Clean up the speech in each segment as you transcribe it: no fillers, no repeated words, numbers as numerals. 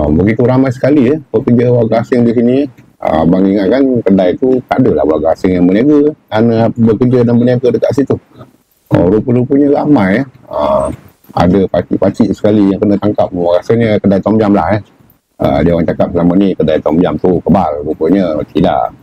Begitu ramai sekali pekerja warga asing di sini. Abang ingatkan kedai tu tak adalah warga asing yang berniaga kerana bekerja dan berniaga dekat situ. Rupa-rupanya ramai ada pakcik-pakcik sekali yang kena tangkap. Rasanya kedai Tom Yum lah. Dia orang cakap selama ni kedai Tom Yum tu kebal, rupanya tidak.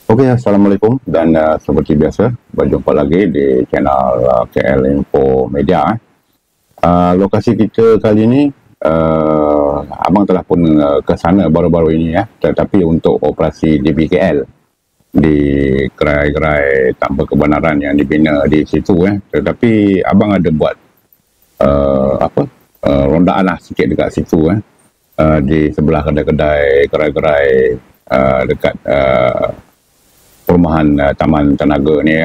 Okey, Assalamualaikum dan seperti biasa berjumpa lagi di channel KL Info Media. Lokasi kita kali ini abang telah pun ke sana baru-baru ini tetapi untuk operasi DBKL di gerai-gerai tanpa kebenaran yang dibina di situ tetapi abang ada buat rondaan lah sikit dekat situ di sebelah kedai-kedai gerai-gerai dekat perumahan Taman Tenaga ni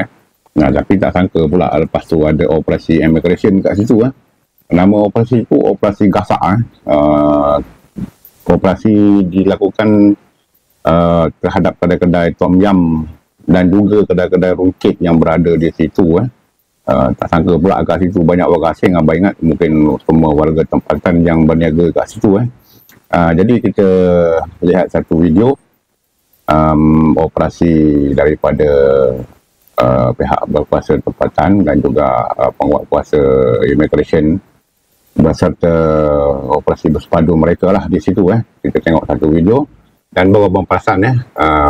tapi tak sangka pula lepas tu ada operasi immigration kat situ Nama operasi tu operasi gasak operasi dilakukan terhadap kedai-kedai Tom Yum dan juga kedai-kedai rungkit yang berada di situ tak sangka pula kat situ banyak warga asing. Abang ingat mungkin semua warga tempatan yang berniaga kat situ jadi kita lihat satu video operasi daripada pihak berkuasa tempatan dan juga penguatkuasa immigration beserta operasi bersepadu mereka lah di situ Kita tengok satu video dan baru abang perasan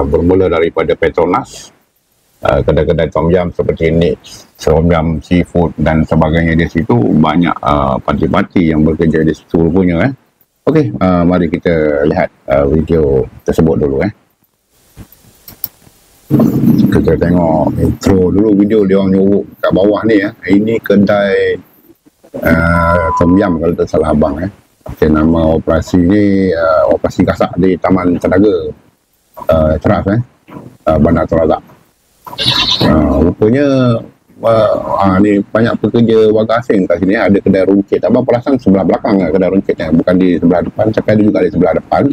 bermula daripada Petronas, kedai-kedai Tom Yum seperti Nix, Tom Yum Seafood dan sebagainya di situ banyak parti-parti yang bekerja di situ rupanya Okey, mari kita lihat video tersebut dulu Kita tengok intro dulu video dia orang nyuruk kat bawah ni Ini kedai Tom Yum kalau tak salah abang Okay, nama operasi ni operasi gasak di Taman Tenaga Ceras Bandar Terrazak. Rupanya ni banyak pekerja warga asing kat sini ada kedai rungkit. Abang perasan sebelah belakang kedai rungkitnya, bukan di sebelah depan tapi ada juga di sebelah depan.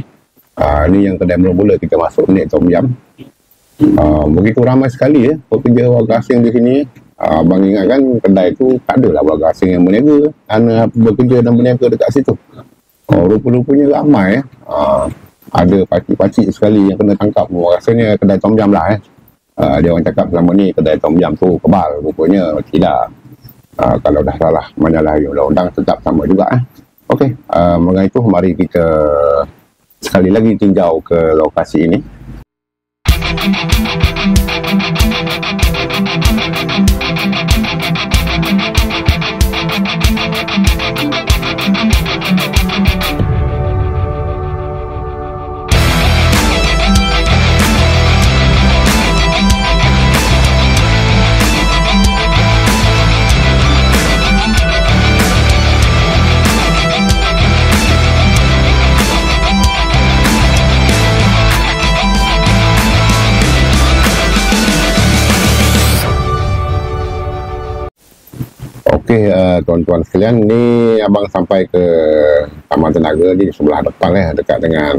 Ni yang kedai mula-mula kita masuk ni Tom Yum. Begitu ramai sekali pekerja warga asing di sini. Abang ingatkan kedai tu tak adalah warga asing yang berniaga kerana bekerja dan berniaga dekat situ. Rupa-rupanya ramai ada pakcik-pakcik sekali yang kena tangkap. Rasanya kedai Tom Yum lah dia orang cakap selama ni kedai Tom Yum tu kebal, rupanya tidak. Kalau dah salah menyalahi undang-undang tetap sama juga Okey, mengenai itu mari kita sekali lagi tinjau ke lokasi ini. Okey, tuan-tuan sekalian, ni abang sampai ke Taman Tenaga di sebelah depan dekat dengan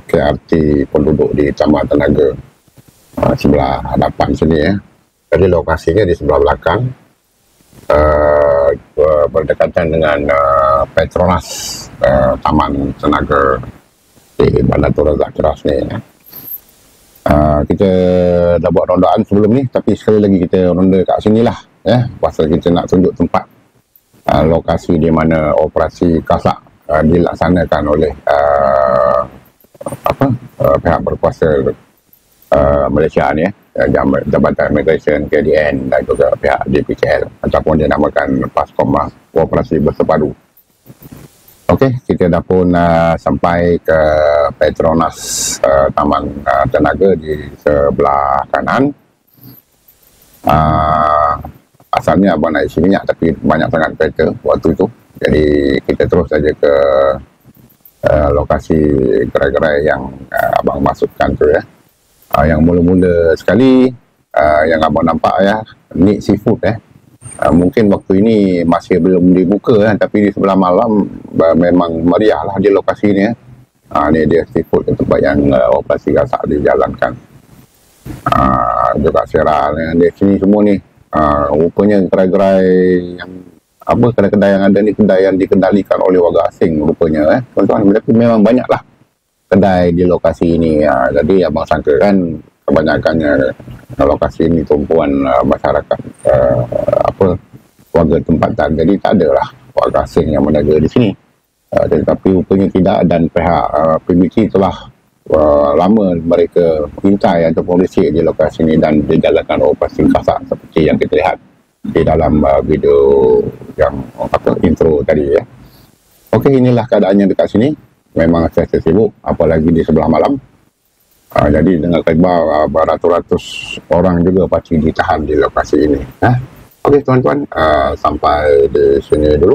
KRT penduduk di Taman Tenaga sebelah hadapan sini Jadi lokasinya di sebelah belakang berdekatan dengan Petronas Taman Tenaga di Bandar Terrazak Ceras ni Kita dah buat rondaan sebelum ni tapi sekali lagi kita ronda kat sini lah pasal kita nak tunjuk tempat lokasi di mana operasi gasak dilaksanakan oleh pihak berkuasa Malaysia ni Jabatan Immigration KDN dan juga pihak DBKL ataupun dia namakan PASCOM operasi bersepadu. Okey, kita dah pun sampai ke Petronas Taman Tenaga di sebelah kanan. Asalnya abang nak isi minyak tapi banyak sangat kereta waktu itu, jadi kita terus saja ke lokasi gerai-gerai yang abang masukkan tu ya. Yang mula-mula sekali yang abang nampak ya, Nick Seafood mungkin waktu ini masih belum dibuka tapi di sebelah malam memang meriah lah di lokasi ni ni dia seafood tempat yang operasi gasak dijalankan. Juga Sera di sini semua ni rupanya gerai-gerai yang kedai-kedai yang ada ni kedai yang dikendalikan oleh warga asing rupanya tuan-tuan, tapi memang banyaklah kedai di lokasi ini jadi abang sangka kan kebanyakannya lokasi ini tumpuan masyarakat warga tempatan, jadi tak ada lah warga asing yang berniaga di sini. Tetapi rupanya tidak, dan pihak PBT telah lama mereka mengintai ataupun berisik di lokasi ini dan dijalankan operasi gasak seperti yang kita lihat di dalam video yang intro tadi ya. Okey, inilah keadaannya dekat sini. Memang saya sibuk, apalagi di sebelah malam. Jadi dengan khabar beratus-ratus orang juga pasti ditahan di lokasi ini. Okey tuan-tuan, sampai di sini dulu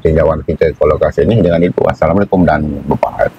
tinjauan kita ke lokasi ini. Dengan itu, assalamualaikum dan berpahat.